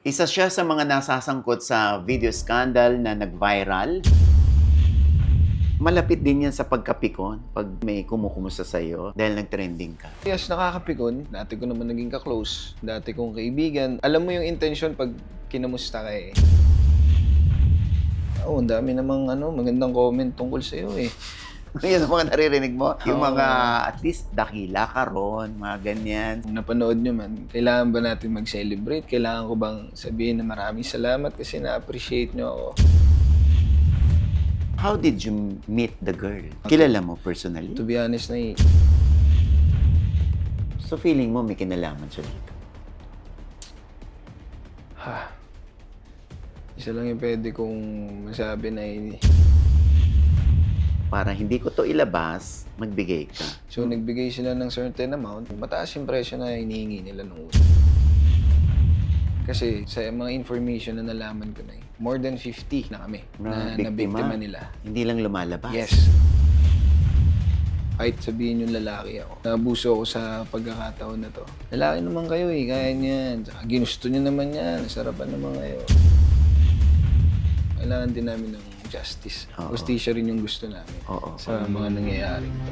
Isa siya sa mga nasasangkot sa video scandal na nag-viral. Malapit din yan sa pagkapikon pag may kumukumusta sa'yo dahil nag-trending ka. Yes, nakakapikon. Dati ko naman naging ka-close. Dati kong kaibigan. Alam mo yung intention pag kinamusta ka eh. Oo, ang dami namang magandang comment tungkol sa'yo eh. Yan ang mga naririnig mo. Yung Oo. mga at least dakila ka ron, mga ganyan. Kung napanood nyo man, kailangan ba natin mag-celebrate? Kailangan ko bang sabihin na maraming salamat kasi na-appreciate nyo ako? How did you meet the girl? Kilala mo personally? To be honest na So feeling mo may kinalaman siya dito? isa lang yung pwede kong masabi na Para hindi ko to ilabas, magbigay ka. So, nagbigay sila ng certain amount. Mataas yung presyo na hinihingi nila nung una. Kasi sa mga information na nalaman ko na more than 50 na kami na biktima nila. Hindi lang lumalabas. Yes. Kahit sabihin yung lalaki ako, nabuso ako sa pagkakataon na to. Lalaki naman kayo eh, kaya niyan. Tsaka ginusto niyo naman yan, nasarapan naman kayo. Kailangan din namin ng justice. Oo. Justisya rin yung gusto namin sa mga nangyayari ito.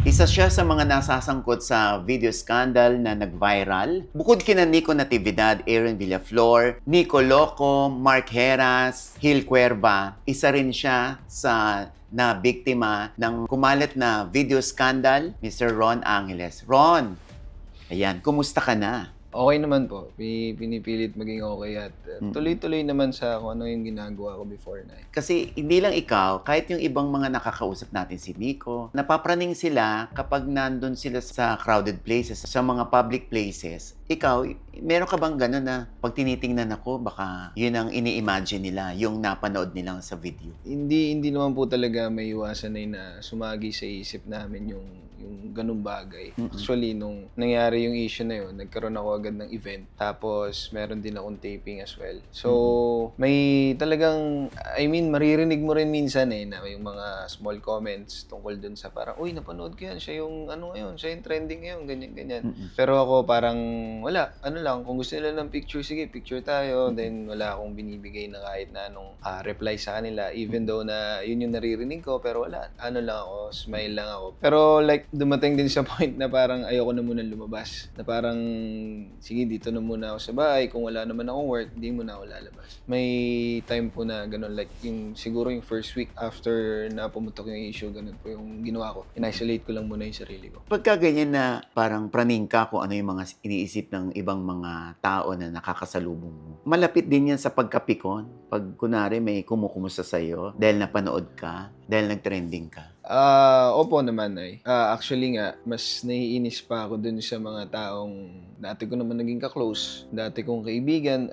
Isa siya sa mga nasasangkot sa video scandal na nag-viral. Bukod kina Nico Natividad, Aaron Villaflor, Nico Loco, Mark Heras, Hil Cuerva, isa rin siya sa na biktima ng kumalat na video scandal, Mr. Ron Angeles. Ron, ayan, kumusta ka na? Okay naman po. Pinipilit maging okay at tuloy-tuloy naman sa kung ano yung ginagawa ko before na. Kasi hindi lang ikaw, kahit yung ibang mga nakakausap natin si Nico, napapraning sila kapag nandun sila sa crowded places, sa mga public places. Ikaw, meron ka bang gano'n na pag tinitingnan ako, baka yun ang ini-imagine nila, yung napanood nilang sa video? Hindi naman po talaga may iwasan na sumagi sa isip namin yung ganung bagay. Actually, nung nangyari yung issue na yun, nagkaroon ako agad ng event. Tapos, meron din akong taping as well. So, may talagang, maririnig mo rin minsan na yung mga small comments tungkol dun sa parang, uy, napanood ko yan, siya yung ngayon, siya yung trending ngayon, ganyan. Pero ako parang, wala, kung gusto nila ng picture, sige, picture tayo. Then, wala akong binibigay na kahit na anong reply sa kanila. Even though na yun yung naririnig ko, pero wala, lang ako, smile lang ako. Pero like, dumating din sa point na parang ayoko na muna lumabas. Na parang, sige, dito na muna ako sa bahay. Kung wala naman akong work, hindi muna ako lalabas. May time po na ganun, like, siguro yung first week after na pumutok yung issue, ganun po yung ginawa ko. In-isolate ko lang muna yung sarili ko. Pagka ganyan na parang praning ka kung ano yung mga iniisip ng ibang mga tao na nakakasalubong mo, malapit din yan sa pagkapikon. Pag kunwari may kumukumusta sa'yo dahil napanood ka, dahil nag-trending ka. Opo naman ay. Actually nga, mas naiinis pa ako dun sa mga taong dati ko naman naging ka-close. Dati kong kaibigan.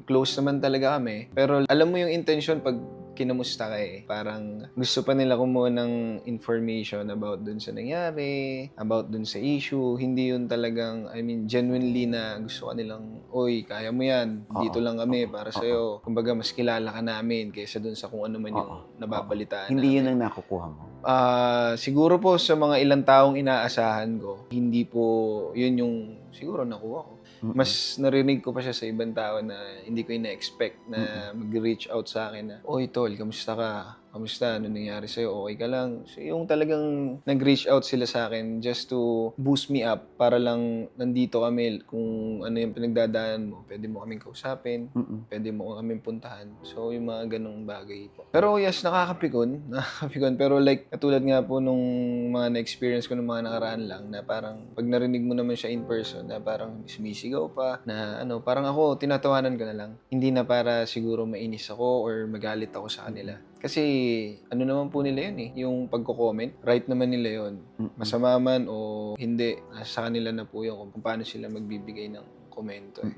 Close naman talaga kami. Pero alam mo yung intention pag kinamusta ka eh. Parang gusto pa nila kumuha ng information about dun sa nangyari, about dun sa issue. Hindi yun talagang, genuinely na gusto ka nilang, oy, kaya mo yan. Dito lang kami para sa'yo. Kumbaga, mas kilala ka namin kaysa dun sa kung ano man yung nababalitaan. Hindi yun ang nakukuha mo. Siguro po sa mga ilang taong inaasahan ko, hindi po yun yung siguro nakuha ko. Mas narinig ko pa siya sa ibang tao na hindi ko ina-expect na mag-reach out sa akin na, oy tol, kamusta ka? Kamusta? Ano nangyari sa'yo? Okay ka lang? So, yung talagang nag-reach out sila sa akin just to boost me up para lang nandito kami kung ano yung pinagdadaanan mo. Pwede mo kaming kausapin. Pwede mo kaming puntahan. So, yung mga ganong bagay po. Pero yes, nakakapikon. Pero like, katulad nga po nung mga na-experience ko ng mga nakaraan lang na parang pag narinig mo naman siya in person na parang sumisigaw pa na parang ako, tinatawanan ko na lang. Hindi na para siguro mainis ako or magalit ako sa kanila. Kasi naman po nila yun eh, yung pagko-comment, right naman nila yun. Masama man o hindi, nasa kanila na po yun kung paano sila magbibigay ng komento eh.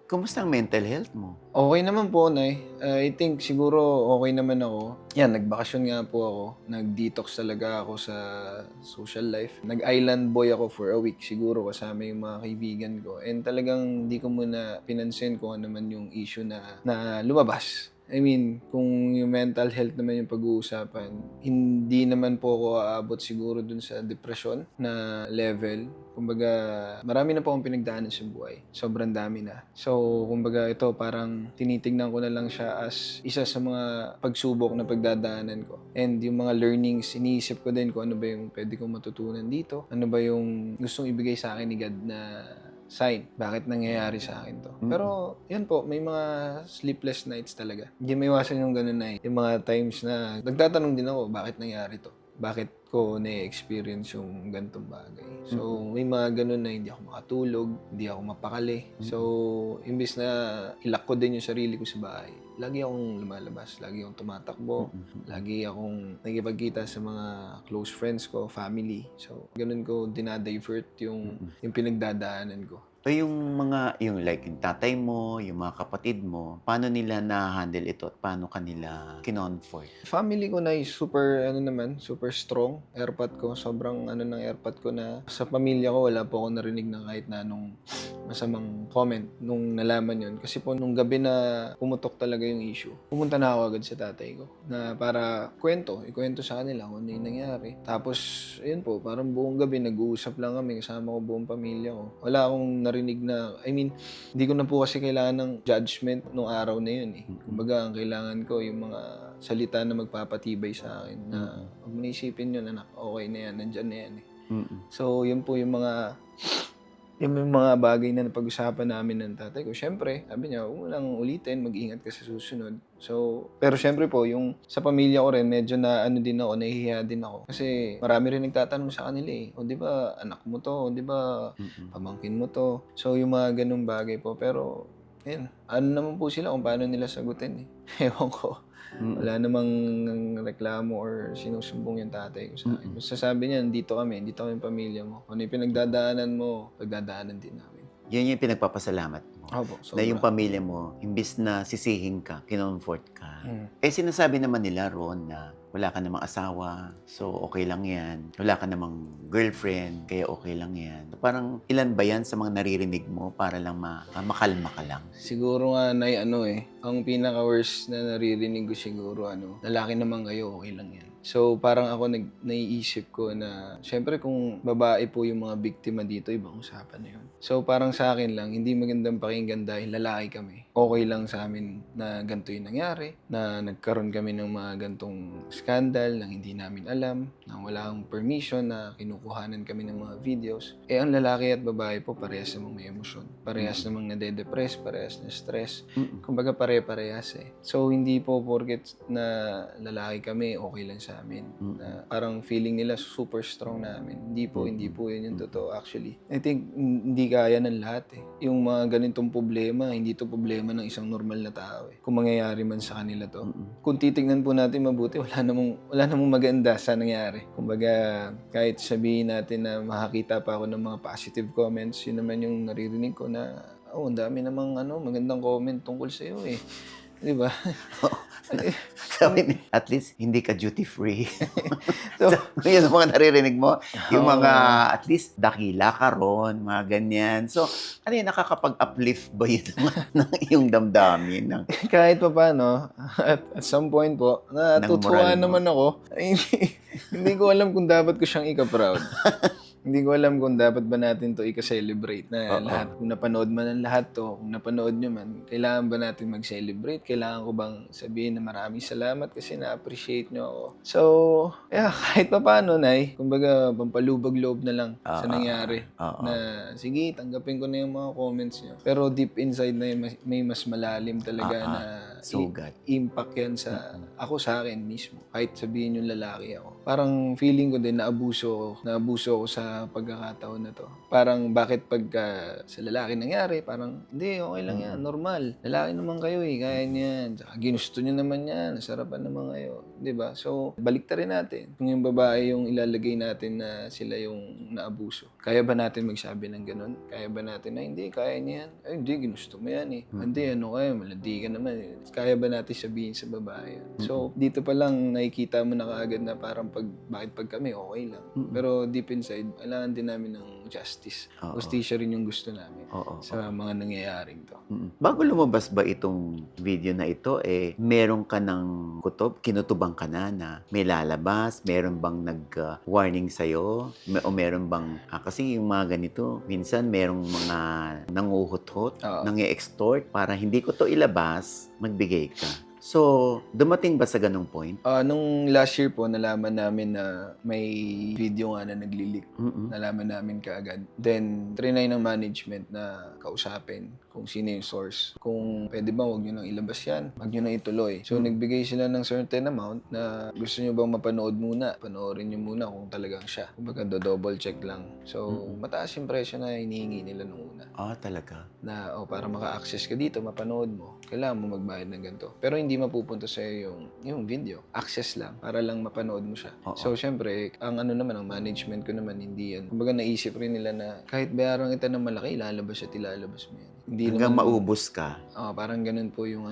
Kumusta ang mental health mo? Okay naman po, Nay. I think siguro okay naman ako. Yan, nagbakasyon nga po ako. Nag-detox talaga ako sa social life. Nag-island boy ako for a week siguro kasama yung mga kaibigan ko. And talagang hindi ko muna pinansin kung ano man yung issue na lumabas. I mean, kung yung mental health naman yung pag-uusapan, hindi naman po ako aabot siguro dun sa depression na level. Kumbaga, marami na po akong pinagdaanan sa buhay. Sobrang dami na. So, kumbaga ito parang tinitignan ko na lang siya as isa sa mga pagsubok na pagdadaanan ko. And yung mga learnings, iniisip ko din kung ano ba yung pwede kong matutunan dito. Ano ba yung gustong ibigay sa akin ni God na sign. Bakit nangyayari sa akin to? Pero, yan po, may mga sleepless nights talaga. Hindi maiwasan yung ganun na Yung mga times na nagtatanong din ako, bakit nangyari to? Bakit ko na-experience yung ganitong bagay? So, may mga ganun na hindi ako makatulog, hindi ako mapakali. So, imbis na ilak ko din yung sarili ko sa bahay, lagi akong lumalabas, lagi akong tumatakbo, lagi akong nagipagkita sa mga close friends ko, family. So, ganun ko dinadivert yung pinagdadaanan ko. O yung mga, yung like, yung tatay mo, yung mga kapatid mo, paano nila na-handle ito at paano kanila kinonfort? Family ko na super, super strong. Airpot ko, sobrang ng airpot ko na sa pamilya ko, wala po ako narinig na kahit na anong masamang comment nung nalaman yun. Kasi po, nung gabi na pumutok talaga yung issue, pumunta na ako agad sa tatay ko na para ikwento sa kanila kung ano yung nangyari. Tapos, yun po, parang buong gabi nag-uusap lang kami, kasama ko buong pamilya ko. Wala akong narinig na, hindi ko na po kasi kailangan ng judgment nung araw na yun eh. Kumbaga, ang kailangan ko yung mga salita na magpapatibay sa akin na huwag mo naisipin yun, anak, okay na yan, nandyan na yan eh. So, yun po yung mga bagay na napag-usapan namin ng tatay ko. Siyempre, sabi niya, huwag mo lang ulitin, mag-ingat ka sa susunod. So, pero siyempre po, yung sa pamilya ko rin, medyo na nahihiya din ako. Kasi marami rin nagtatanong sa kanila eh. O di ba, anak mo to? O di ba, pamangkin mo to? So, yung mga ganung bagay po. Pero, yun, naman po sila kung paano nila sagutin eh. Ewan ko. Wala namang reklamo or sinusumbong yung tatay ko sa akin. Basta sabi niya, dito kami pamilya mo. Kung ano yung pinagdadaanan mo, pagdadaanan din namin. Yan yung pinagpapasalamat mo. Opo, Na yung pamilya mo, imbis na sisihin ka, kinonfort ka. Eh sinasabi naman nila, Ron, na wala ka namang asawa, so okay lang yan. Wala ka namang girlfriend, kaya okay lang yan. So, parang ilan ba yan sa mga naririnig mo para lang makalma ka lang? Siguro nga, ang pinaka-worst na naririnig ko siguro, lalaki naman kayo, okay lang yan. So, parang ako naiisip ko na, syempre kung babae po yung mga biktima dito, ibang usapan na yun. So, parang sa akin lang, hindi magandang pakinggan dahil lalaki kami. Okay lang sa amin na ganito yung nangyari, na nagkaroon kami ng mga gantong scandal na hindi namin alam, na wala akong permission, na kinukuhanan kami ng mga videos. Eh, ang lalaki at babae po, parehas namang may emosyon. Parehas namang nade-depress, parehas na stress. Kumbaga pare-parehas eh. So, hindi po porket na lalaki kami, okay lang sa amin. Na parang feeling nila super strong namin. Hindi po yun yung totoo actually. I think hindi kaya ng lahat eh. Yung mga ganitong problema, hindi to problema ng isang normal na tao eh. Kung mangyayari man sa kanila to. Kung titignan po natin mabuti, wala namang maganda sa nangyari. Kumbaga, kahit sabihin natin na makakita pa ako ng mga positive comments, yun naman yung naririnig ko na, ang dami namang magandang comment tungkol sa iyo eh. Di ba? Sabi niya, at least hindi ka duty-free. So, yun ang mga naririnig mo. Yung mga, at least, dakila ka ron, mga ganyan. So, ano yun, nakakapag-uplift ba yun ng iyong damdamin? Kahit pa paano, at some point po, natutuwa naman ako. Hindi ko alam kung dapat ko siyang ika-proud. Hindi ko alam kung dapat ba natin to i-celebrate na lahat. Kung napanood man ang lahat to, kung napanood nyo man, kailangan ba natin mag-celebrate? Kailangan ko bang sabihin na maraming salamat kasi na-appreciate nyo ako? So, kahit pa paano, Nay, kumbaga, pampalubag-loob na lang sa nangyari. Na, sige, tanggapin ko na yung mga comments nyo. Pero deep inside na may mas malalim talaga na sugat. Impact yan sa akin mismo. Kahit sabihin yung lalaki ako. Parang feeling ko din naabuso ako sa pagkakataon na to. Parang bakit pagka sa lalaki nangyari, parang hindi, okay lang yan, normal. Lalaki naman kayo eh, kaya niyan. Tsaka ginusto nyo naman yan, nasarapan naman kayo. Diba? So, baliktarin natin. Kung yung babae yung ilalagay natin na sila yung naabuso. Kaya ba natin magsabi ng ganun? Kaya ba natin na hindi, kaya niya yan? Ay, hindi, ginusto mo yan eh. Hindi, malandi ka naman eh. Kaya ba natin sabihin sa babae? So, dito pa lang nakikita mo na kaagad na parang bakit pag kami, okay lang. Pero deep inside, kailangan din namin ng justice. Oo. Hustisya rin yung gusto namin Oo. sa mga nangyayaring to. Bago lumabas ba itong video na ito, meron ka ng kutob, kinutubang ka na may lalabas, meron bang nag-warning sa'yo? O meron bang, kasi yung mga ganito, minsan merong mga nanguhut-hut, Oo. nangi-extort, para hindi ko to ilabas, magbigay ka. So, dumating ba sa ganung point? Nung last year po, nalaman namin na may video nga na nagli-leak. Mm-mm. Nalaman namin kaagad. Then, trinay ng management na kausapin kung sino yung source. Kung pwede ba, huwag nyo nang ilabas yan. Huwag nyo nang ituloy. So, nagbigay sila ng certain amount na gusto nyo bang mapanood muna. Panoorin nyo muna kung talagang siya. Kumbaga, double check lang. So, mataas yung presyo na hinihingi nila nung una. Talaga? Na, para maka-access ka dito, mapanood mo, kailangan mo magbayad ng ganito. Pero hindi mapupunta sa'yo yung video. Access lang, para lang mapanood mo siya. Oo. So, syempre, ang ang management ko naman, hindi yan. Kumbaga, naisip rin nila na kahit bayaran kita ng malaki, ilalabas mo yan. Hindi Hanggang naman, maubos ka. parang ganun po yung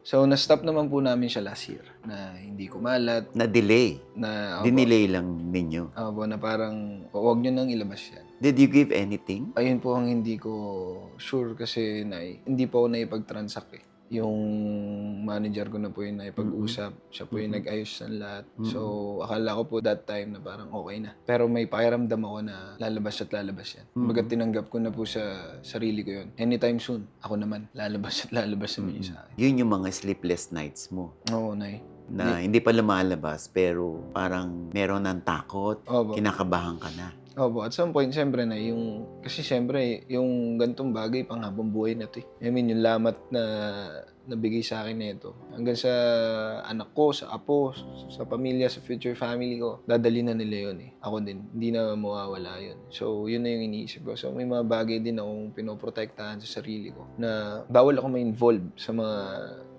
So, na-stop naman po namin siya last year. Na hindi kumalat. Na-delay. Na, Dinelay lang ninyo. na parang, huwag nyo nang ilabas yan. Did you give anything? Ayun po ang hindi ko sure kasi hindi po ako naipag-transact eh. Yung manager ko na po yung naipag-usap. Siya po yung nag-ayos ng lahat. So, akala ko po that time na parang okay na. Pero may pakiramdam ako na lalabas yan. Kumbaga tinanggap ko na po sa sarili ko yun. Anytime soon, ako naman, lalabas naman yun sa akin. Yun yung mga sleepless nights mo. Oo, Nay. Na hindi pa lumalabas, pero parang meron ng takot, Opo. kinakabahan ka na. Opo, at some point, siyempre na kasi siyempre, yung gantong bagay, panghabang buhay na to eh. I mean, yung lamat na nabigay sa akin na ito. Hanggang sa anak ko, sa apo, sa pamilya, sa future family ko, dadali na nila yun eh. Ako din, hindi na mawawala yun. So, yun na yung iniisip ko. So, may mga bagay din akong pinoprotektahan sa sarili ko na bawal ako ma-involve sa mga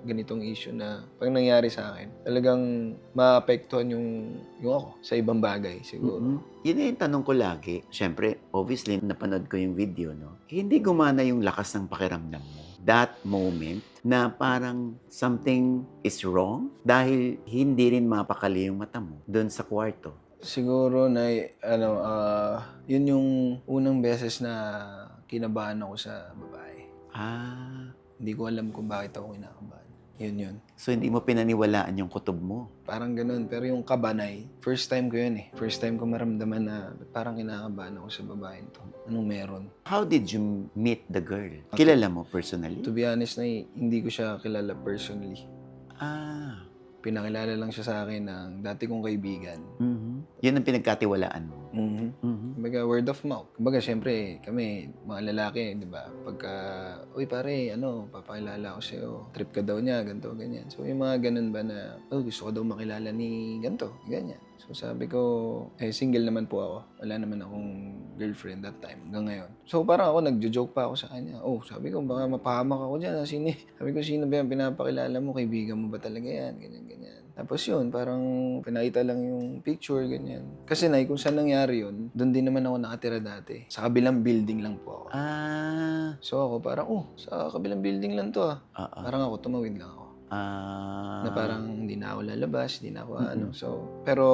ganitong issue na pag nangyari sa akin, talagang maapektuhan yung ako sa ibang bagay siguro. Yun na yung tanong ko lagi. Siyempre, obviously, napanood ko yung video, no? Hindi gumana yung lakas ng pakiramdam mo. That moment na parang something is wrong dahil hindi rin mapakali yung mata mo doon sa kwarto. Siguro na, yun yung unang beses na kinabahan ako sa babae. Hindi ko alam kung bakit ako kinakabahan. Yun. So, hindi mo pinaniwalaan yung kutob mo. Parang ganun. Pero yung kabanay, first time ko yun eh. First time ko maramdaman na parang kinakabahan ako sa babae to. Anong meron? How did you meet the girl? Kilala mo personally? To be honest na hindi ko siya kilala personally. Pinakilala lang siya sa akin ng dati kong kaibigan. Yun ang pinagkatiwalaan mo. Kumbaga, word of mouth. Kumbaga, syempre, kami, mga lalaki, di ba? Pagka, uy pare, papakilala ko sa'yo. Trip ka daw niya, ganito, ganyan. So, yung mga ganun ba na, gusto ko daw makilala ni ganito, ganyan. So, sabi ko, single naman po ako. Wala naman akong girlfriend that time, hanggang ngayon. So, parang ako, nagjo-joke pa ako sa kanya. Sabi ko, baka mapahamak ako dyan. Sabi ko, sino ba yan pinapakilala mo? Kaibigan mo ba talaga yan? Ganyan, ganyan. Tapos yun, parang pinakita lang yung picture, ganyan. Kasi kung saan nangyari yun, doon din naman ako nakatira dati. Sa kabilang building lang po ako. So ako parang, sa kabilang building lang to Parang ako, tumawid lang ako. Na parang hindi na ako lalabas, hindi na ako So, pero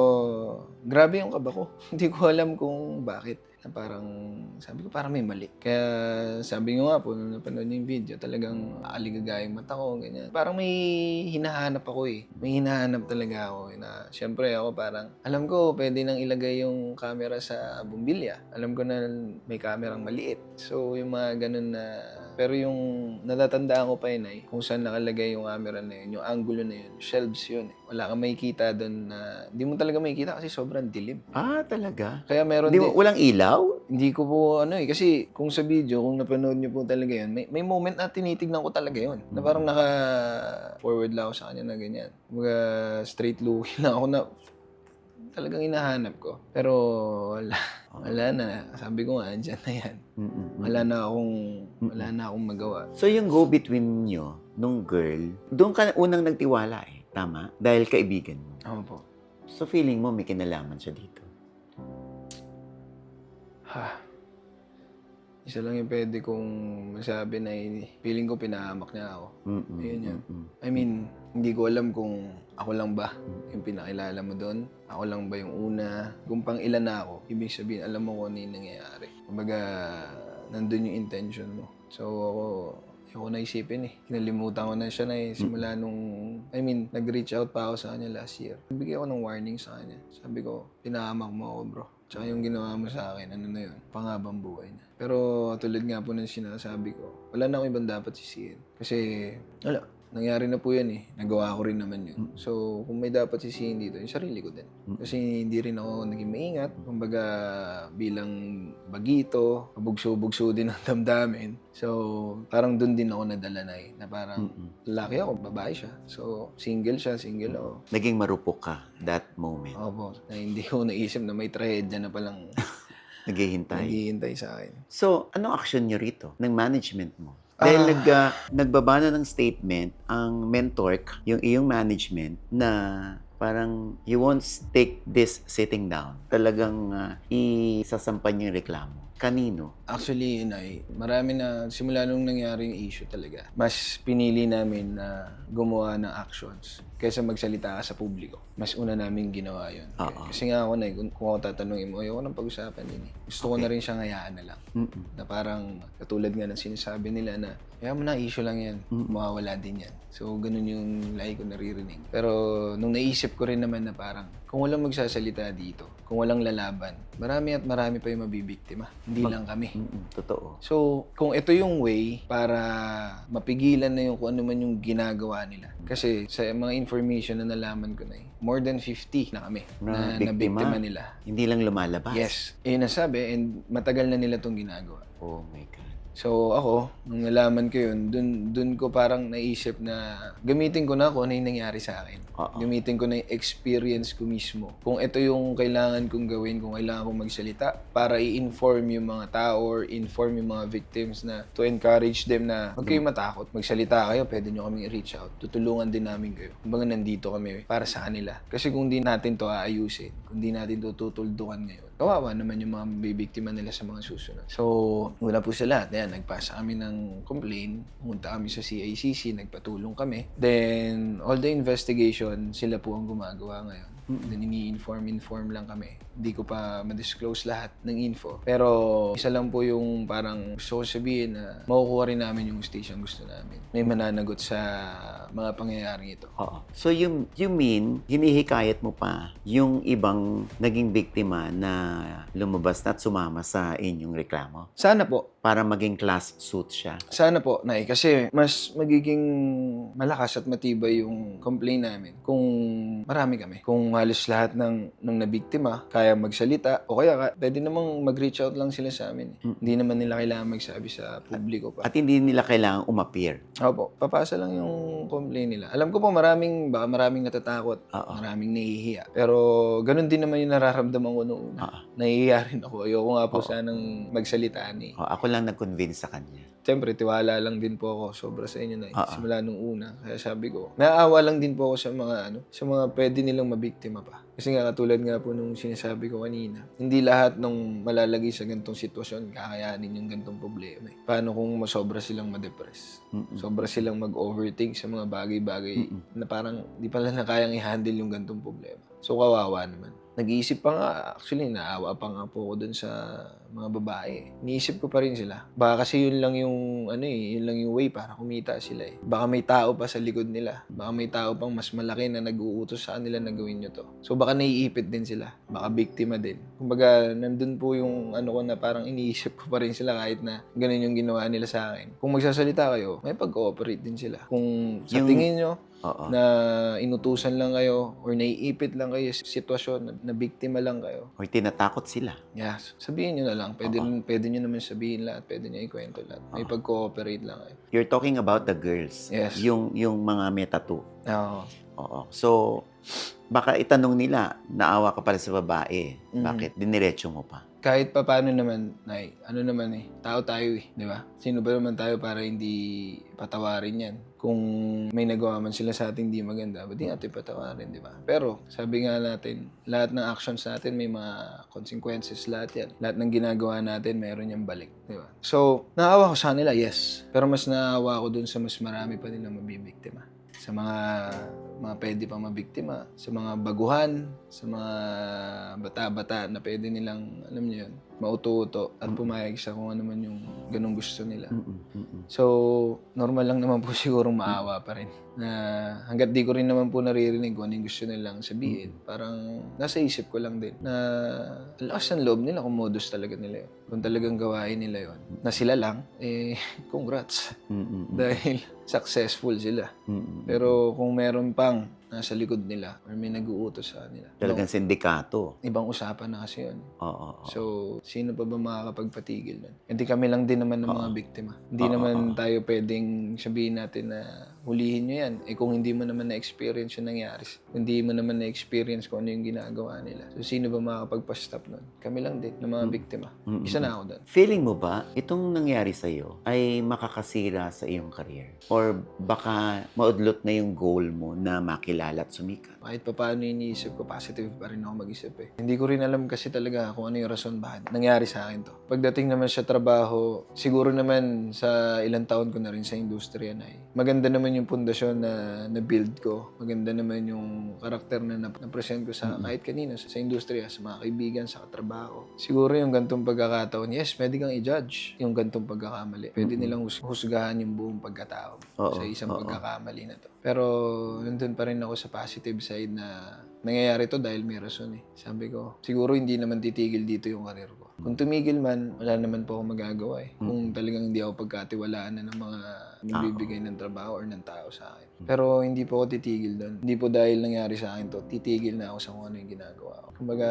grabe yung kaba ko. Hindi ko alam kung bakit. Na parang, sabi ko parang may mali. Kaya sabi ko nga po, nung napanood yung video, talagang aligagay yung mata ko, ganyan. Parang may hinahanap ako eh. May hinahanap talaga ako. Na, syempre ako parang, alam ko, pwede nang ilagay yung camera sa bumbilya. Alam ko na may kamerang maliit. So, yung mga ganun na pero yung natatandaan ko pa yun kung saan nakalagay yung camera na yun, yung angulo na yun, shelves yun. Wala kang makikita doon na, hindi mo talaga makikita kasi sobrang dilim. Talaga? Kaya meron Walang ilaw? Hindi ko po kasi kung sa video, kung napanood niyo po talaga yun, may moment na tinitignan ko talaga yun. Na parang naka-forward lang ako sa kanya na ganyan. Mga straight looking lang ako na talagang hinahanap ko. Pero wala na. Sabi ko nga, andyan na yan. Wala na akong magawa. So yung go between nyo, nung girl, doon ka unang nagtiwala Tama? Dahil kaibigan mo. Oo po. So feeling mo may kinalaman siya dito? Isa lang yung pwede kong masabi na feeling ko pinahamak niya ako. Mm-mm. Ayun yun. Mm-mm. I mean, hindi ko alam kung ako lang ba yung pinakilala mo doon. Ako lang ba yung una. Kung pang ilan na ako, ibig sabihin, alam mo kung ano yung nangyayari. Kumbaga, nandun yung intention mo. So ako naisipin eh. Kinalimutan ko na siya na simula nung, nag-reach out pa ako sa kanya last year. Nagbigay ako ng warning sa kanya. Sabi ko, pinahamak mo ako bro. Tsaka yung ginawa mo sa akin, ano na yun, panghabang buhay na. Pero tulad nga po ng sinasabi ko, wala na akong ibang dapat sisihin. Kasi, wala. Nangyari na po yan eh. Nagawa ko rin naman yun. So, kung may dapat sisihin dito, yung sarili ko din. Kasi hindi rin ako naging maingat. Kumbaga, bilang bagito, bugso-bugso din ang damdamin. So, parang dun din ako nadala na parang lalaki ako, babae siya. So, single siya, single ako. Naging marupok ka that moment. Opo, na hindi ko naisip na may trahedya na palang naghihintay sa akin. So, anong action niyo rito ng management mo? Dahil nagbaba na ng statement ang mentor, yung iyong management, na parang you won't take this sitting down. Talagang isasampan yung reklamo. Kanino? Actually, Inay, marami na, simula nung nangyari yung issue talaga, mas pinili namin na gumawa ng actions kaysa magsalita ka sa publiko. Mas una namin ginawa yun. Kasi nga ako, Nay, kung ako tatanungin mo, ayoko nang pag-usapan din eh. Gusto ko na rin siyang hayaan na lang. Na parang, katulad nga ng sinasabi nila na, kaya mo na, issue lang yan. Mawawala din yan. So, ganun yung lagi ko naririnig. Pero, nung naisip ko rin naman na parang, kung walang magsasalita dito, kung walang lalaban, marami at marami pa yung mabibiktima. Hindi lang kami. Totoo. So, kung ito yung way para mapigilan na yung kung ano man yung ginagawa nila. Kasi sa mga information na nalaman ko na more than 50 na kami na nabiktima nila. Hindi lang lumalabas. Yes. Yun ang sabi, and matagal na nila itong ginagawa. Oh my God. So ako, nung nalaman ko yun, dun ko parang naisip na gamitin ko na kung ano yung nangyari sa akin. Gamitin ko na yung experience ko mismo. Kung ito yung kailangan kong gawin, kung kailangan kong magsalita para i-inform yung mga tao or inform yung mga victims na to encourage them na huwag kayong matakot. Magsalita kayo, pwede nyo kami i-reach out. Tutulungan din namin kayo. Kumbaga nandito kami para sa kanila. Kasi kung di natin to aayusin, kung di natin to tutuldukan ngayon, kawawa naman yung mga bibiktima nila sa mga susunod. So, wala po sa lahat. Ayan, nagpasa kami ng complaint. Pumunta kami sa CICC, nagpatulong kami. Then, all the investigation, sila po ang gumagawa ngayon. Then, ini-inform lang kami. Hindi ko pa ma-disclose lahat ng info. Pero, isa lang po yung parang gusto ko sabihin na makukuha rin namin yung station gusto namin. May mananagot sa mga pangyayaring ito. So, you mean, hinihikayat mo pa yung ibang naging biktima na lumabas na at sumama sa inyong reklamo? Sana po. Para maging class suit siya. Sana po, Nay. Kasi mas magiging malakas at matibay yung complaint namin kung marami kami. Kung halos lahat ng nabiktima kaya magsalita o kaya pwede namang mag-reach out lang sila sa amin. Hindi naman nila kailangan magsabi sa publiko pa. At hindi nila kailangan umappear. Opo, papasa lang yung complaint nila. Alam ko po maraming natatakot, maraming nahihiya. Pero ganun din naman yung nararamdaman ko noon. Nahihiya rin ako. Ayoko nga po sanang magsalita ni. Ako lang nag-convince sa kanya. Siyempre, tiwala lang din po ako sobra sa inyo na simula nung una. Kaya sabi ko, naaawa lang din po ako sa mga pwede nilang mabiktima pa. Kasi nga katulad nga po nung sinasabi ko kanina, hindi lahat ng malalagay sa gantong sitwasyon kakayanin yung gantong problema. Paano kung masobra silang ma-depress? Sobra silang mag-overthink sa mga bagay-bagay na parang di pala na kayang i-handle yung gantong problema. So, kawawa naman. Nag-iisip pa nga, actually, naawa pa nga po ako dun sa mga babae. Iniisip ko pa rin sila. Baka kasi yun lang yung, yun lang yung way para kumita sila eh. Baka may tao pa sa likod nila. Baka may tao pang mas malaki na nag-uutos sa kanila na gawin nyo to. So baka naiipit din sila. Baka biktima din. Kumbaga, nandun po yung ko na parang iniisip ko pa rin sila kahit na ganun yung ginawa nila sa akin. Kung magsasalita kayo, may pag-cooperate din sila. Kung sa tingin nyo, na inutusan lang kayo or naiipit lang kayo sa sitwasyon na biktima lang kayo. O tinatakot sila. Yes. Sabihin nyo na lang. Pwede nyo naman sabihin lahat. Pwede nyo ikwento lahat. May pag-cooperate lang kayo. You're talking about the girls. Yes. Yung mga may tattoo. Oo. So, baka itanong nila, naawa ka pala sa babae. Bakit? Diniretso mo pa. kahit pa paano naman, Nay, ano naman tao tayo di ba? Sino ba naman tayo para hindi patawarin yan? Kung may nagawa man sila sa ating di maganda, ba't di natin patawarin, di ba? Pero, sabi nga natin, lahat ng actions natin may mga consequences, lahat yan. Lahat ng ginagawa natin, mayroon yung balik, di ba? So, naawa ko sa kanila, yes. Pero mas naawa ko dun sa mas marami pa nilang mabibiktima. Sa mga pwede pang mabiktima, sa mga baguhan, sa mga bata-bata na pwede nilang, alam niyo yun, mauto-uto at pumayag sa kung ano man yung ganung gusto nila. So, normal lang naman po sigurong maawa pa rin. Na hanggat di ko rin naman po naririnig kung ano yung gusto nilang sabihin. Parang nasa isip ko lang din na ang lakas ng loob nila kung modus talaga nila yun. Kung talagang gawain nila yun. Na sila lang, congrats. Dahil successful sila. Pero kung meron pang nasa likod nila or may nag-uutos sa nila. Talagang sindikato. Ibang usapan na kasi yun. Oo. So, sino pa ba makakapagpatigil nun? Hindi kami lang din naman ng mga biktima. Hindi naman tayo pwedeng sabihin natin na hulihin nyo yan. Kung hindi mo naman na-experience yung nangyari. Hindi mo naman na-experience kung ano yung ginagawa nila. So, sino ba makakapagpa-stop nun? Kami lang din, ng mga biktima. Isa na ako doon. Feeling mo ba, itong nangyari sa'yo ay makakasira sa iyong career? Or baka maudlot na yung goal mo na makilala at sumikat? Kahit pa paano iniisip ko, positive pa rin ako mag-isip Hindi ko rin alam kasi talaga kung ano yung rason bakit nangyari sa akin to. Pagdating naman sa trabaho, siguro naman sa ilang taon ko na rin sa industriya na maganda naman yung pundasyon na na-build ko. Maganda naman yung karakter na na-present ko sa kahit kanino, sa industriya, sa mga kaibigan, sa katrabaho. Siguro yung gantong pagkakataon, yes, pwede kang i-judge yung gantong pagkakamali. Pwede nilang husgahan yung buong pagkatao sa isang pagkakamali na to. Pero nandun pa rin ako sa positive side na nangyayari to dahil may rason Sabi ko, siguro hindi naman titigil dito yung karir ko. Kung tumigil man, wala naman po ako magagawa Kung talagang hindi ako pagkatiwalaan na ng mga nagbibigay ng trabaho or ng tao sa akin. Pero hindi po ako titigil doon. Hindi po dahil nangyari sa akin to, titigil na ako sa kung ano yung ginagawa ko. Kumbaga,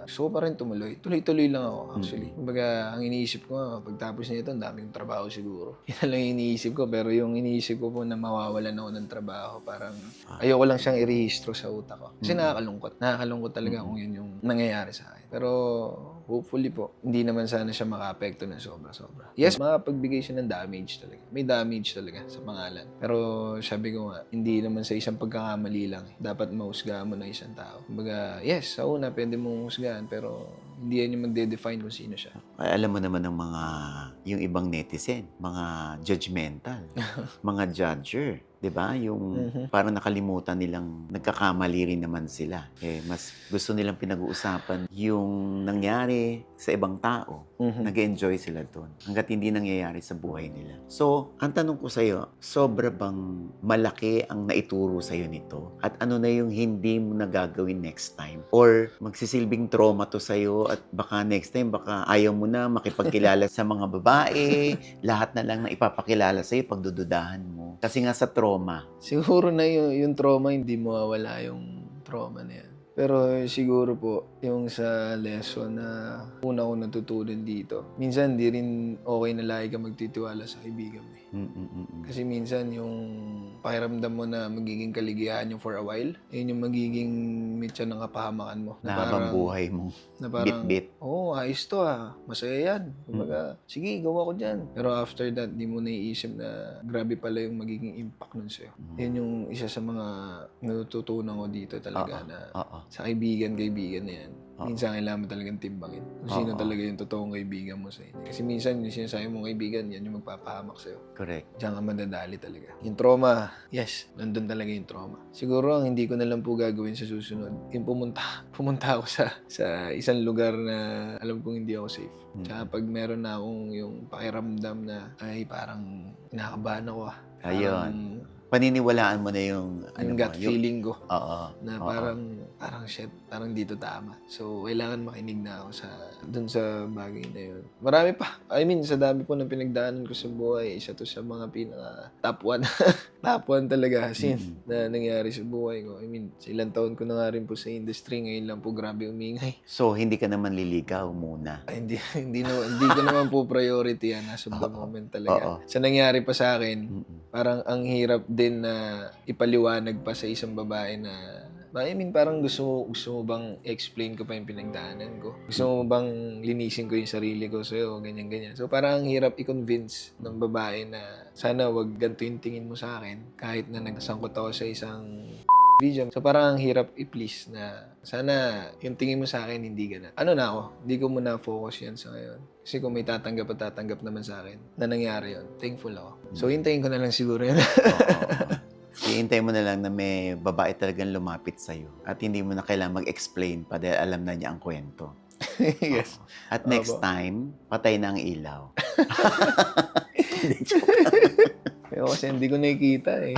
gusto ko pa rin tumuloy. Tuloy-tuloy lang ako actually. Kumbaga, ang iniisip ko, pagtapos nito, ang daming trabaho siguro. Yan lang yung iniisip ko. Pero yung iniisip ko po na mawawalan ako ng trabaho, parang ayoko lang siyang irehistro sa utak ko. Kasi nakakalungkot. Nakakalungkot talaga kung yun yung nangyayari sa akin. Pero hopefully po, hindi naman sana siya makaapekto ng sobra-sobra. Yes, makapagbigay siya ng damage talaga. May damage talaga sa pangalan. Pero sabi ko nga, hindi naman sa isang pagkakamali lang. Dapat mahusgahan mo na isang tao. Kumbaga, yes, sa una, pwede mong husgahan, pero hindi yan yung magde-define kung sino siya. Ay, alam mo naman ng yung ibang netizen, mga judgmental, mga judger. 'Di ba? Yung parang nakalimutan nilang nagkakamali rin naman sila. Mas gusto nilang pinag-uusapan yung nangyari sa ibang tao. Nag-enjoy sila doon. Hanggat hindi nangyayari sa buhay nila. So, ang tanong ko sa'yo, sobra bang malaki ang naituro sa'yo nito? At ano na yung hindi mo nagagawin next time? Or magsisilbing trauma to sa'yo at baka next time, baka ayaw mo na makipagkilala sa mga babae, lahat na lang na ipapakilala sa'yo pagdududahan mo. Kasi nga sa trauma. Siguro na yung trauma, hindi mawawala yung trauma na yan. Pero siguro po, yung sa lesson na una ko natutunan dito, minsan di rin okay na lagi ka magtitiwala sa kaibigan mo. Kasi minsan yung pakiramdam mo na magiging kaligayahan yung for a while, yun yung magiging mitya ng kapahamakan mo. Na habang buhay mo. Na parang, bit-bit. ayos to masaya yan. Kumbaga, sige, gawa ko dyan. Pero after that, di mo naiisip na grabe pala yung magiging impact nun sa'yo. Yun yung isa sa mga natututunan ko dito talaga na sa kaibigan na yan. Minsan kailangan mo talagang timbangin. Kung sino talaga yung totoong kaibigan mo sa inyo. Kasi minsan yung sinasabi mong kaibigan, yan yung magpapahamak sa'yo. Correct. Diyan ka madadali talaga. Yung trauma, yes, nandun talaga yung trauma. Siguro ang hindi ko na lang po gagawin sa susunod, yung pumunta ako sa isang lugar na alam kong hindi ako safe. Tsaka pag meron na akong yung pakiramdam na ay parang kinakabahan ako Ayun. Paniniwalaan mo na yung gut feeling ko. Na Parang shit, parang dito tama. So, kailangan makinig na ako dun sa bagay na yun. Marami pa. I mean, sa dami po ng pinagdaanan ko sa buhay, isa to sa mga pinaka top 1. Top 1 talaga na nangyari sa buhay ko. I mean, sa ilang taon ko na nga rin po sa industry, ngayon lang po grabe umingay. So, hindi ka naman liligaw muna? Ay, hindi ko naman po priority yan as of the moment talaga. Sa nangyari pa sa akin, parang ang hirap din na ipaliwanag pa sa isang babae na I mean, parang gusto mo bang explain ko pa yung pinagdaanan ko? Gusto mo bang linisin ko yung sarili ko sa'yo? Ganyan-ganyan. So, parang ang hirap i-convince ng babae na sana wag ganito yung tingin mo sa akin kahit na nagsangkot ako sa isang video. So, parang ang hirap i-please na sana yung tingin mo sa akin hindi ganun. Ano na ako? Hindi ko muna focus yan sa ngayon. Kasi kung may tatanggap at tatanggap naman sa akin na nangyari yun, thankful ako. So, hintayin ko na lang siguro yun. Iintay mo na lang na may babae talagang lumapit sa'yo at hindi mo na kailangan mag-explain pa dahil alam na niya ang kwento. Yes. Oo. At next Opo. time, patay na ang ilaw. Pero kasi hindi ko nakikita eh.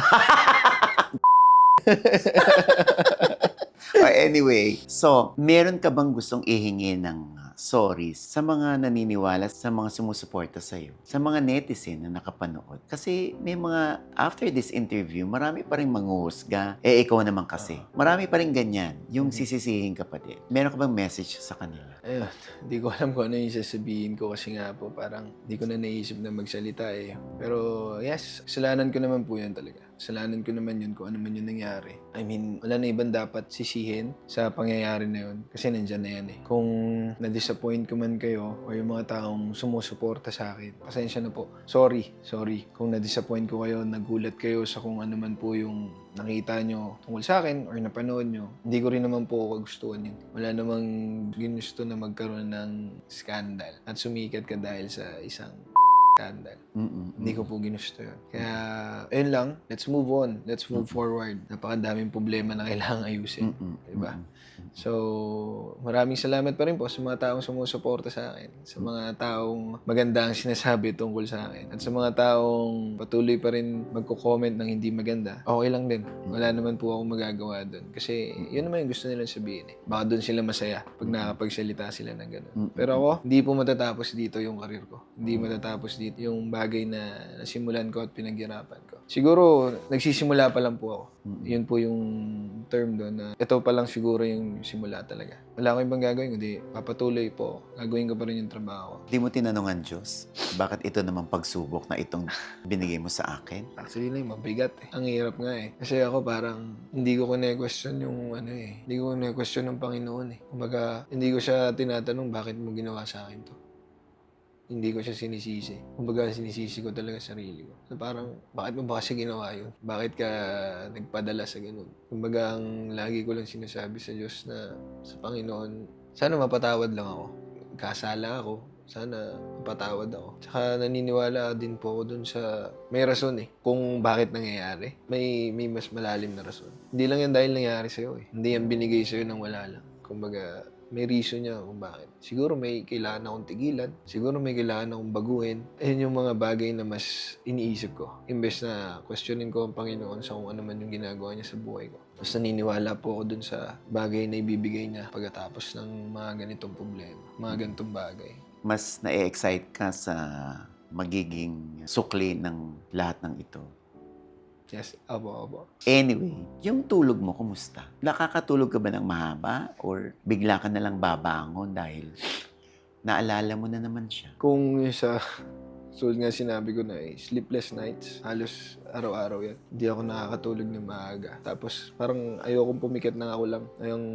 Anyway, so, meron ka bang gustong ihingi ng sorry sa mga naniniwala, sa mga sumusuporta sa'yo, sa mga netizen na nakapanood? Kasi may mga, after this interview, marami pa rin manghuhusga. Ikaw naman kasi. Marami pa rin ganyan. Yung sisisihin ka pa din. Meron ka bang message sa kanila? Ayun, hindi ko alam kung ano yung sasabihin ko kasi nga po parang hindi ko na naisip na magsalita eh. Pero yes, kasalanan ko naman po yun talaga. Kasalanan ko naman yun kung ano man yung nangyari. I mean, wala na ibang dapat sisihin sa pangyayari na yun kasi nandyan na yan eh. Kung na-disappoint ko man kayo o yung mga taong sumusuporta sa akin, pasensya na po. Sorry. Kung na-disappoint ko kayo, nagulat kayo sa kung ano man po yung nakita nyo tungkol sa akin or napanood nyo, hindi ko rin naman po kagustuhan yun. Wala namang ginusto na magkaroon ng scandal at sumikat ka dahil sa isang scandal. Hindi ko po ginusto yun. Kaya, ayun lang. Let's move on. Let's move forward. Napakadaming problema na kailangang ayusin. Diba? So, maraming salamat pa rin po sa mga taong sumusuporta sa akin. Sa mga taong maganda ang sinasabi tungkol sa akin. At sa mga taong patuloy pa rin magko-comment ng hindi maganda, okay lang din. Wala naman po akong magagawa doon. Kasi, yun naman yung gusto nilang sabihin eh. Baka doon sila masaya pag nakapagsalita sila ng gano'n. Pero ako, hindi po matatapos dito yung karir ko. Hindi matatapos dito yung bagay na nasimulan ko at pinaghirapan ko. Siguro, nagsisimula pa lang po ako. Yun po yung term doon na ito pa lang siguro yung simula talaga. Wala akong ibang gagawin, kundi papatuloy po. Gagawin ko pa rin yung trabaho ko. Di mo tinanungan, Diyos, bakit ito naman pagsubok na itong binigay mo sa akin? Actually, mabigat eh. Ang hirap nga eh. Kasi ako parang hindi ko kine-question yung ano eh. Hindi ko kine-question ng Panginoon eh. Kumbaga, hindi ko siya tinatanong bakit mo ginawa sa akin to. Hindi ko siya sinisisi. Kumbaga, sinisisi ko talaga sarili ko. So parang, bakit mo ba kasi ginawa yun? Bakit ka nagpadala sa ganun? Kumbaga, ang lagi ko lang sinasabi sa Diyos na sa Panginoon, sana mapatawad lang ako. Kasala ako. Sana mapatawad ako. Tsaka naniniwala din po ako dun sa may rason eh. Kung bakit nangyayari. May mas malalim na rason. Hindi lang yan dahil nangyari sa'yo eh. Hindi yan binigay sa'yo nang wala lang. Kumbaga, may reason niya kung bakit. Siguro may kailangan akong tigilan. Siguro may kailangan akong baguhin. Ayun yung mga bagay na mas iniisip ko. Imbes na questionin ko ang Panginoon sa kung ano man yung ginagawa niya sa buhay ko. Mas naniniwala po ako dun sa bagay na ibibigay niya pagkatapos ng mga ganitong problema. Mga ganitong bagay. Mas na-excite ka sa magiging sukli ng lahat ng ito. Yes, abo. Anyway, yung tulog mo, kumusta? Nakakatulog ka ba ng mahaba? Or bigla ka na lang babangon dahil naalala mo na naman siya? Kung sa tulad nga sinabi ko na sleepless nights, halos araw-araw yan. Hindi ako nakakatulog ng maaga. Tapos parang ayokong pumikat na ako lang. Ayong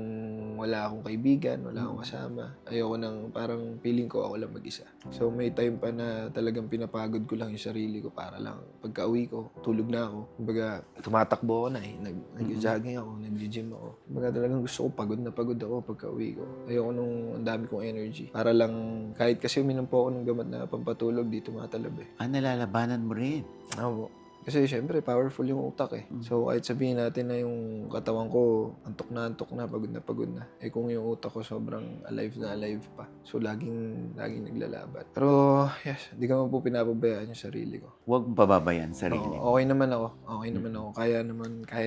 wala akong kaibigan, wala akong kasama. Ayoko nang parang feeling ko ako lang mag-isa. So may time pa na talagang pinapagod ko lang yung sarili ko para lang pagka-uwi ko, tulog na ako. Kumbaga tumatakbo ako na eh. Nag-jogging ako, nag-gym ako. Kumbaga talagang gusto ko pagod ako pagka-uwi ko. Ayoko nung ang dami kong energy. Para lang kahit kasi uminom po ako ng gamot na pampatulog, di tumatalab eh. Nalalabanan mo rin. Oo. Kasi syempre, powerful yung utak eh. So kahit sabihin natin na yung katawan ko, antok na, pagod na. Eh kung yung utak ko sobrang alive pa. So laging naglalaban. Pero yes, di ko naman po pinapabayaan yung sarili ko. Huwag mong pababayan sarili mo. Oo, okay naman ako. Kaya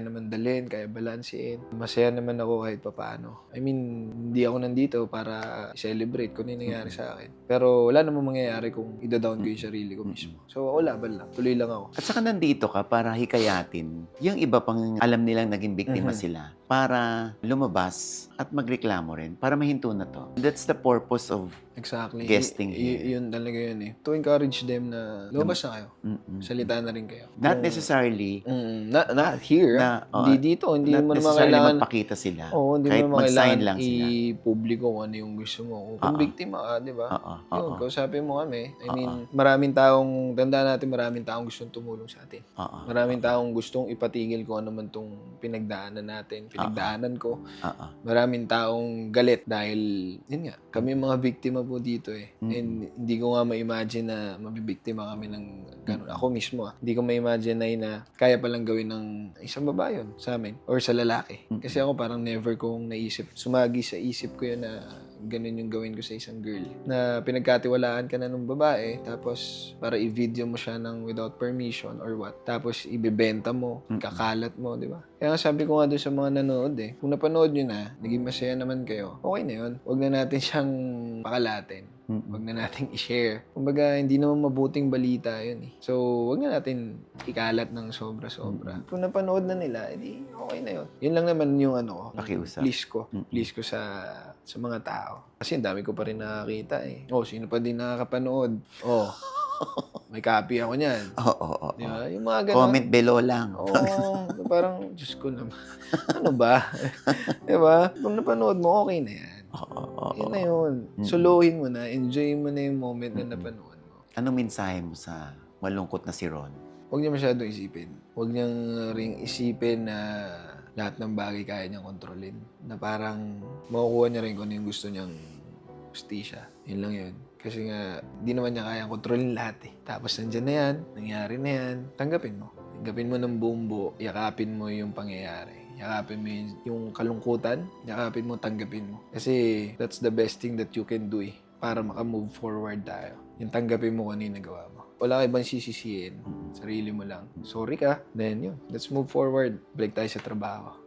naman dalhin, kaya balansein. Masaya naman ako kahit papaano. I mean, hindi ako nandito para celebrate kung ano yung nangyari sa akin. Pero wala namang mangyayari kung ida-down ko yung sarili ko mismo. So ako laban lang. Tuloy lang ako. At saka nandito nandito ka para hikayatin yung iba pang alam nilang naging biktima sila para lumabas at magreklamo rin, para mahinto na to. That's the purpose of Exactly. guesting here. Yun talaga yun eh. To encourage them na lumabas na kayo. Mm-mm. Salita na rin kayo. Not necessarily Not here. na, Hindi dito. Hindi not mo naman necessarily kailangan magpakita sila. Oo, hindi kahit mo naman mag-sign kailangan lang sila. i-publiko kung ano yung gusto mo. Kung biktima ka, di ba? Yun, kausapin mo kami. I mean, tandaan natin maraming taong gustong tumulong sa atin. Maraming taong gustong ipatigil kung ano man tong pinagdaanan natin, pinagdaanan ko. Maraming taong galit dahil, yun nga, kami mga biktima po dito eh. And hindi ko nga ma-imagine na mabibiktima kami ng ganun. Ako mismo hindi ko ma-imagine na kaya palang gawin ng isang babae yun sa amin or sa lalaki. Kasi ako parang never kong naisip, sumagi sa isip ko yun na ganun yung gawin ko sa isang girl. Na pinagkatiwalaan ka na ng babae, tapos para i-video mo siya ng without permission or what. Tapos ibebenta mo, kakalat mo, di ba? Kaya nga sabi ko nga doon sa mga nanood kung napanood nyo na, naging masaya naman kayo, okay na yun. Huwag na natin siyang pakalatin. Huwag na natin i-share. Kumbaga, hindi naman mabuting balita yun eh. So, huwag na natin ikalat ng sobra-sobra. Kung napanood na nila, edi okay na yun. Yun lang naman yung Pakiusap. please ko sa mga tao. Kasi ang dami ko pa rin nakakita eh. Sino pa din nakakapanood? May copy ako niyan. Oo. Di ba? Yung mga ganun. Comment below lang. Parang, Diyos ko naman. Ano ba? Di ba? Kung napanood mo, okay na yan. Yun na yun. Solohin mo na. Enjoy mo na yung moment na napanood mo. Anong mensahe mo sa malungkot na si Ron? Huwag niya masyadong isipin. Huwag niyang ring isipin na lahat ng bagay kaya niyang kontrolin. Na parang makukuha niya rin kung ano yung gusto niyang hustisya. Yun lang yun. Kasi nga, di naman niya kayang kontrolin lahat eh. Tapos nandyan na yan, nangyari na yan, tanggapin mo. Tanggapin mo ng buong buo, yakapin mo yung pangyayari. Yakapin mo yung kalungkutan, yakapin mo, tanggapin mo. Kasi that's the best thing that you can do eh, para maka-move forward tayo. Yung tanggapin mo kung ano yung nagawa mo. Wala ka ibang sisisihin. Sarili mo lang. Sorry ka, then yun. Let's move forward. Balik tayo sa trabaho.